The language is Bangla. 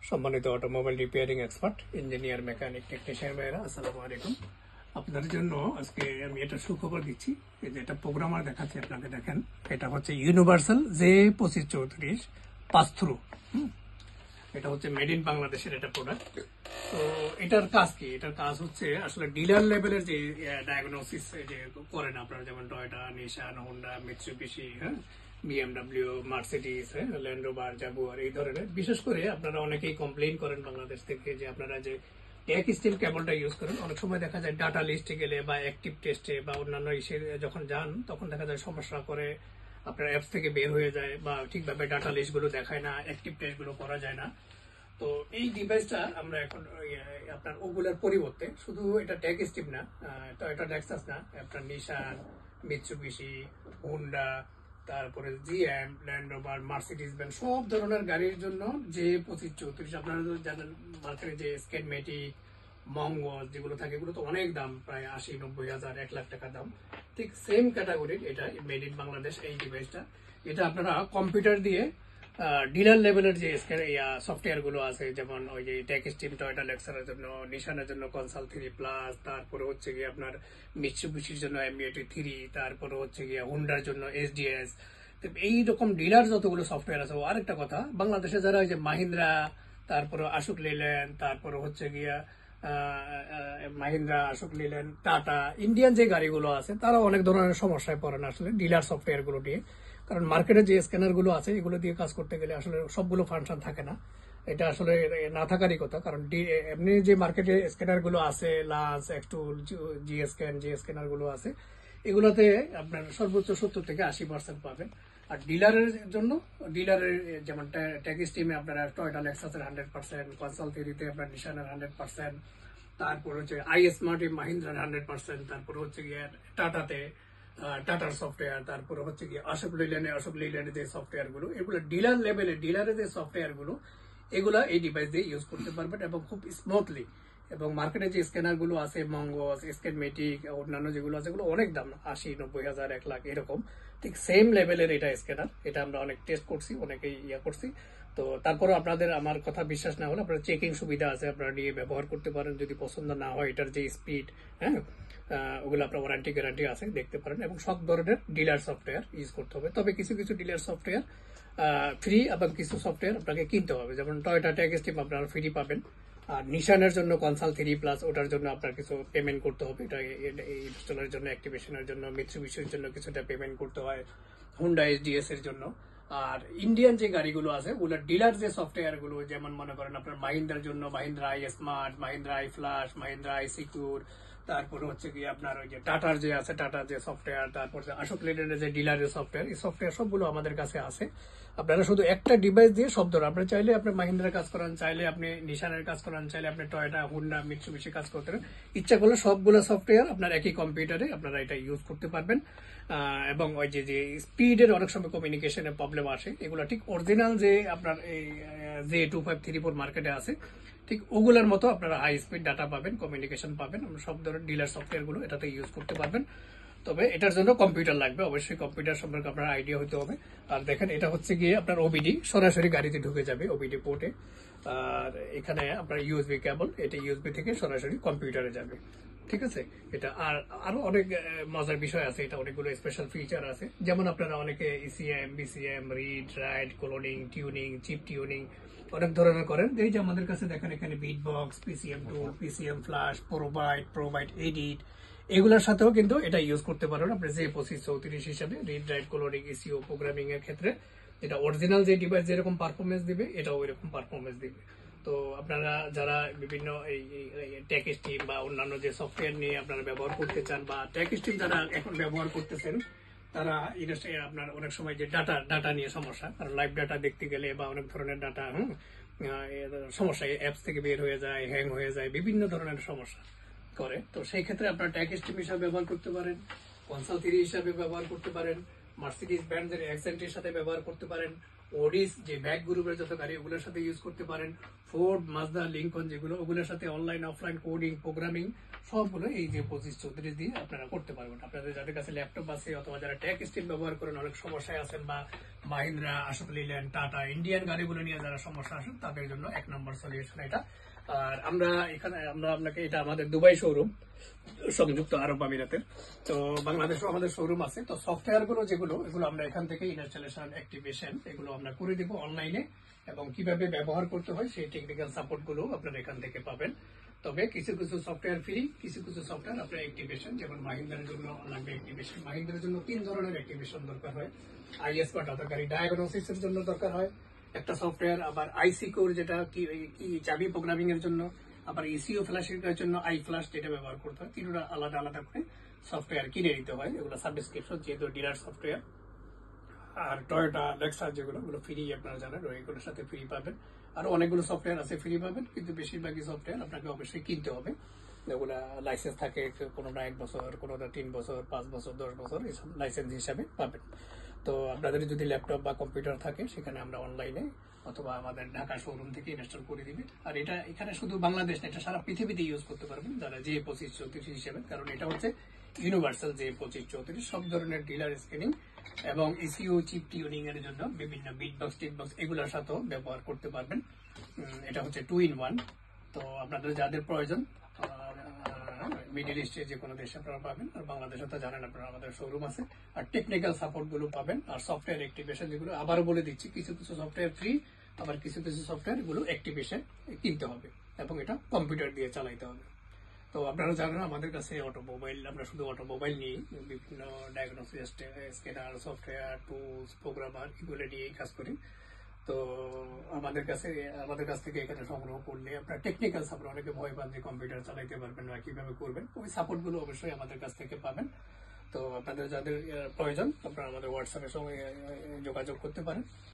সম্মানিত automobile repairing expert, engineer, mechanic, technician ভাইরা, আসসালামু আলাইকুম। আপনাদের জন্য আজকে আমি এটা সুখবর দিচ্ছি। এই যে এটা প্রোগ্রামার দেখাচ্ছি আপনাকে, দেখেন এটা হচ্ছে ইউনিভার্সাল J2534 পাস থ্রু। এটা হচ্ছে মেড ইন বাংলাদেশের এটা প্রোডাক্ট। তো এটার কাজ কি? এটার কাজ হচ্ছে আসলে ডিলার লেভেলের যে ডায়াগনোসিস যে করেন আপনারা, যেমন Toyota, Nissan, Honda, Mitsubishi, BMW, Mercedes, Land Rover, Jaguar, এই ধরনের। বিশেষ করে আপনারা অনেকেই কমপ্লেইন করেন বাংলাদেশ থেকে যে আপনারা যে টেক স্টিল কেবলটা ইউজ করেন, অনেক সময় দেখা যায় ডাটা লিস্টে গেলে বা অ্যাক্টিভ টেস্টে বা অন্যান্য ইসে যখন যান তখন দেখা যায় সমস্যা করে, আপনার অ্যাপস থেকে বের হয়ে যায় বা ঠিকভাবে ডাটা লিস্ট গুলো দেখায় না, অ্যাক্টিভ টেস্ট গুলো করা যায় না। তো এই ডিভাইসটা আমরা এখন আপনার ওগুলোর পরিবর্তে শুধু এটা টেক স্টিল না, টয়োটা লেক্সাস না, আপনার নিশান, মিৎসুবিশি, হোন্ডা, তারপরে GM, land rover, Mercedes Benz, সব ধরনের গাড়ির জন্য J2534 আপনারা জানেন মার্কেটে যে স্কেটমেটিক, মঙ্গল যেগুলো থাকে এগুলো তো অনেক দাম, প্রায় 80-90 হাজার, 1 লাখ টাকা দাম। ঠিক সেম ক্যাটাগরির এটা মেড ইন বাংলাদেশ এই ডিভাইসটা। এটা আপনারা কম্পিউটার দিয়ে ডিলার লেভেলের যে সফটওয়্যার গুলো আছে, যেমন ওই যে টেক স্টিম, টয়োটা লেক্সারের জন্য, নিশানের জন্য কনসাল 3+, তারপরে হচ্ছে গিয়ে আপনার মিৎসুবিশির জন্য MBT3, তারপরে হচ্ছে গিয়ে হোন্ডার জন্য SDS। এইরকম ডিলার যতগুলো সফটওয়্যার আছে। আরেকটা কথা, বাংলাদেশে যারা ওই যে মাহিন্দ্রা, তারপরে অশোক লেল্যান্ড, তারপরে হচ্ছে গিয়া মাহিন্দ্রা, অশোক লেল্যান্ড, টাটা, ইন্ডিয়ান যে গাড়িগুলো আছে তারা অনেক ধরনের সমস্যায় পড়েন আসলে ডিলার সফটওয়্যার গুলো দিয়ে। কারণ মার্কেটে যে স্ক্যানার গুলো আছে এগুলো দিয়ে কাজ করতে গেলে আসলে সবগুলো ফাংশন থাকে না। এটা আসলে না থাকারই কথা, কারণ এমনি যে মার্কেটে স্ক্যানার গুলো আছে, লান্স, এক্সটুল, জি স্ক্যানার গুলো আছে, এগুলোতে আপনার সর্বোচ্চ 70-80% পাবেন। আর ডিলারের জন্য, ডিলারের যেমন টেক স্টিমে আপনারা টয়োটা লেক্সাসের 100%, কনসাল 3-তে আপনার নিশানের 100%, তারপর হচ্ছে আইএসমার্টে মাহিন্দ্রার 100%, তারপর হচ্ছে গিয়ে টাটাতে টাটার সফটওয়্যার, তারপরে হচ্ছে গিয়ে অশোক লেল্যান্ডের যে সফটওয়্যার গুলো, এগুলো ডিলার লেভেলে, ডিলারের যে সফটওয়্যার গুলো এগুলা এই ডিভাইস দিয়ে ইউজ করতে পারবেন এবং খুব স্মুথলি। এবং মার্কেটে যে স্ক্যানার গুলো আছে, মঙ্গস, স্ক্যানমেটিক, অন্যান্য যেগুলো আছে, এগুলো অনেক দাম, 80-90 হাজার, 1 লাখ এরকম। ঠিক সেম লেভেলের এটা স্ক্যানার। এটা আমরা অনেক টেস্ট করছি, অনেকেই করছি। তো তারপরে আপনাদের আমার কথা বিশ্বাস না হলে আপনারা চেকিং সুবিধা আছে, আপনারা নিয়ে ব্যবহার করতে পারেন। যদি পছন্দ না হয় এটার যে স্পিড, ওগুলো আপনার ওয়ারেন্টি গ্যারান্টি আছে, দেখতে পারেন। এবং সব ধরনের ডিলার সফটওয়্যার ইউজ করতে হবে। তবে কিছু কিছু ডিলার সফটওয়্যার ফ্রি এবং কিছু সফটওয়্যার আপনাকে কিনতে হবে। যেমন টয়োটা টেক স্টিম আপনারা ফ্রি পাবেন, আর নিশানের জন্য কনসাল 3+, ওটার জন্য আপনার কিছু পেমেন্ট করতে হবে। এটা ইনস্টলের জন্য, অ্যাক্টিভেশনের জন্য, মিৎসুবিশির জন্য কিছুটা পেমেন্ট করতে হয়, হোন্ডা SDS এর জন্য। আর ইন্ডিয়ান যে গাড়িগুলো আছে ওগুলোর ডিলার যে সফটওয়্যার গুলো, যেমন মনে করেন আপনার মাহিন্দ্রার জন্য Mahindra I smart, Mahindra I flash, Mahindra I secure, তারপর হচ্ছে কি আপনার ওই যে টাটার যে আছে, টাটার যে সফটওয়্যার, তারপর অশোক লেল্যান্ডের যে ডিলারের সফটওয়্যার, এই সফটওয়্যার সবগুলো আমাদের কাছে আছে। আপনারা শুধু একটা ডিভাইস দিয়ে সব ধরনের, আপনি চাইলে আপনি মাহিন্দ্রার কাজ করান, চাইলে আপনি নিশানের কাজ করান, চাইলে আপনি টয়োটা, হোন্ডা, মিৎসুবিশি কাজ করতে পারেন। ইচ্ছা করলে সবগুলো সফটওয়্যার আপনার একই কম্পিউটারে আপনারা এটা ইউজ করতে পারবেন। এবং ওই যে স্পিডের অনেক সময় কমিউনিকেশনের প্রবলেম আসে, এগুলো ঠিক অরিজিনাল যে আপনার এই J2534 মার্কেটে আছে, ঠিক ওগুলোর মতো আপনারা হাই স্পিড ডাটা পাবেন, কমিউনিকেশন পাবেন। সব ধরনের ডিলার সফটওয়্যার গুলো এটাতে ইউজ করতে পারবেন। তবে এটার জন্য কম্পিউটার লাগবে, অবশ্যই কম্পিউটার সম্পর্কে আপনার আইডিয়া হতে হবে। আর দেখেন এটা হচ্ছে গিয়ে আপনার ওবিডি, সরাসরি গাড়িতে ঢুকে যাবে ওবিডি পোর্টে। আর এখানে আপনার ইউএসবি কেবল, এটা ইউএসবি থেকে সরাসরি কম্পিউটারে যাবে। ঠিক আছে। এটা আর আরো অনেক মজার বিষয় আছে, এটা অনেকগুলো স্পেশাল ফিচার আছে। যেমন আপনারা অনেকে ECM, BCM, read, write, cloning, tuning, chip tuning অনেক ধরনের করেন। এই যে আমাদের কাছে দেখেন এখানে bit box, PCM tool, PCM flash, provide edit, এগুলোর সাথেও কিন্তু এটা ইউজ করতে পারেন আপনি J2534 হিসাবে। Read, write, cloning, ECO, programming এর ক্ষেত্রে এটা অরিজিনাল যে ডিভাইস যেরকম পারফরমেন্স দিবে এটাও এরকম পারফরমেন্স দিবে। তো আপনারা যারা বিভিন্ন এই টেক স্টিম বা অন্যান্য যে সফটওয়্যার নিয়ে আপনারা ব্যবহার করতে চান, বা টেক স্টিম যারা এখন ব্যবহার করতেছেন, তারা আপনার অনেক সময় যে ডাটা নিয়ে সমস্যা, কারণ লাইভ ডাটা দেখতে গেলে বা অনেক ধরনের ডাটা সমস্যা, অ্যাপস থেকে বের হয়ে যায়, হ্যাং হয়ে যায়, বিভিন্ন ধরনের সমস্যা করে। তো সেই ক্ষেত্রে আপনার টেক স্টিম হিসাবে ব্যবহার করতে পারেন, কনসাল 3 হিসাবে ব্যবহার করতে পারেন, মার্সিডিজ ব্র্যান্ডের অ্যাকসেন্টের সাথে ব্যবহার করতে পারেন, ওডিস যে ব্যাক গ্রুপের যত গাড়ি ওগুলোর সাথে ইউজ করতে পারেন, ফোর্ড, মাজদা, লিঙ্কন যেগুলো ওগুলোর সাথে অনলাইন অফলাইন কোডিং প্রোগ্রামিং সবগুলো এই যে 25-34 দিয়ে আপনারা করতে পারবেন। আপনাদের যাদের কাছে ল্যাপটপ আছে অথবা যারা ট্যাক স্টিল ব্যবহার করেন অনেক সমস্যায় আছেন, বা মাহিন্দ্রা, আশোক লেল্যান্ড, টাটা ইন্ডিয়ান গাড়িগুলো নিয়ে যারা সমস্যা আসেন তাদের জন্য 1 নম্বর সলিউশন এটা। আর আমরা আপনাকে এটা আমাদের দুবাই শোরুম, সংযুক্ত আরব আমিরাতের, তো বাংলাদেশেও আমাদের শোরুম আছে। তো সফটওয়্যার গুলো যেগুলো এগুলো আমরা এখান থেকে ইনস্টলেশন, অ্যাক্টিভেশন এগুলো আমরা করে দিব অনলাইনে, এবং কিভাবে ব্যবহার করতে হয় সেই টেকনিক্যাল সাপোর্ট গুলো আপনারা এখান থেকে পাবেন। তবে কিছু কিছু সফটওয়্যার ফ্রি, কিছু কিছু সফটওয়্যার আপনার অ্যাক্টিভেশন, যেমন মাহিন্দ্রার জন্য লাগবে অ্যাক্টিভেশন। মাহিন্দ্রার জন্য 3 ধরনের অ্যাক্টিভেশন দরকার হয়। আইএস বা ডাটাকারী ডায়াগনোসিস এর জন্য দরকার হয় একটা সফটওয়্যার, আবার আইসি কোর যেটা কি চাবি প্রোগ্রামিং এর জন্য, আবার ইসিও ফ্ল্যাশের জন্য আই ফ্ল্যাশ যেটা ব্যবহার করতে হয়। তিনটা আলাদা আলাদা করে সফটওয়্যার কিনে নিতে হয়, এগুলো সাবস্ক্রিপশন যেহেতু ডিলার সফটওয়্যার। আর টয়োটা, লেক্সাস যেগুলো ফ্রি, আপনারা জানেন ওইগুলোর সাথে ফ্রি পাবেন। আরো অনেকগুলো সফটওয়্যার আছে ফ্রি পাবেন, কিন্তু বেশিরভাগই সফটওয়্যার আপনাকে অবশ্যই কিনতে হবে। যেগুলা লাইসেন্স থাকে, কোনোটা 1 বছর, কোনোটা 3 বছর, 5 বছর, 10 বছর এইসব লাইসেন্স হিসাবে পাবেন। তো আপনাদের যদি ল্যাপটপ বা কম্পিউটার থাকে সেখানে আমরা অনলাইনে অথবা আমাদের ঢাকা শোরুম থেকে ইনস্টল করে দিবে। আর এটা এখানে শুধু বাংলাদেশ না, এটা সারা পৃথিবীতে ইউজ করতে পারবেন যারা যে 25-34 হিসেবে, কারণ এটা হচ্ছে ইউনিভার্সাল যে 25-34 সব ধরনের ডিলার স্ক্যানিং এবং ইসিও চিপ টিউনিং এর জন্য বিভিন্ন বিটবক্স টিটবক্স এগুলোর সাথেও ব্যবহার করতে পারবেন। এটা হচ্ছে 2-in-1। তো আপনাদের যাদের প্রয়োজন মিডিল ইস্টে যে কোনো দেশে আপনারা পাবেন, আর বাংলাদেশে তো জানেন আপনারা আমাদের শোরুম আছে। আর টেকনিক্যাল সাপোর্ট গুলো পাবেন, আর সফটওয়্যার অ্যাক্টিভেশন যেগুলো আবারও বলে দিচ্ছি, কিছু কিছু সফটওয়্যার ফ্রি, আবার কিছু কিছু সফটওয়্যার গুলো অ্যাক্টিভেশন কিনতে হবে এবং এটা কম্পিউটার দিয়ে চালাইতে হবে। তো আপনারা জানেন আমাদের কাছে অটোমোবাইল, আমরা শুধু অটোমোবাইল নিয়ে বিভিন্ন diagnosis, scanner, software, tools, programmer এগুলো নিয়েই কাজ করি। তো আমাদের কাছ থেকে এখানে সংগ্রহ করলে আপনার টেকনিক্যাল সাপোর্ট, অনেকে ভয় পান যে কম্পিউটার চালাইতে পারবেন বা কিভাবে করবেন, ওই সাপোর্ট গুলো অবশ্যই আমাদের কাছ থেকে পাবেন। তো আপনাদের যাদের প্রয়োজন আপনারা আমাদের হোয়াটসঅ্যাপের সঙ্গে যোগাযোগ করতে পারেন।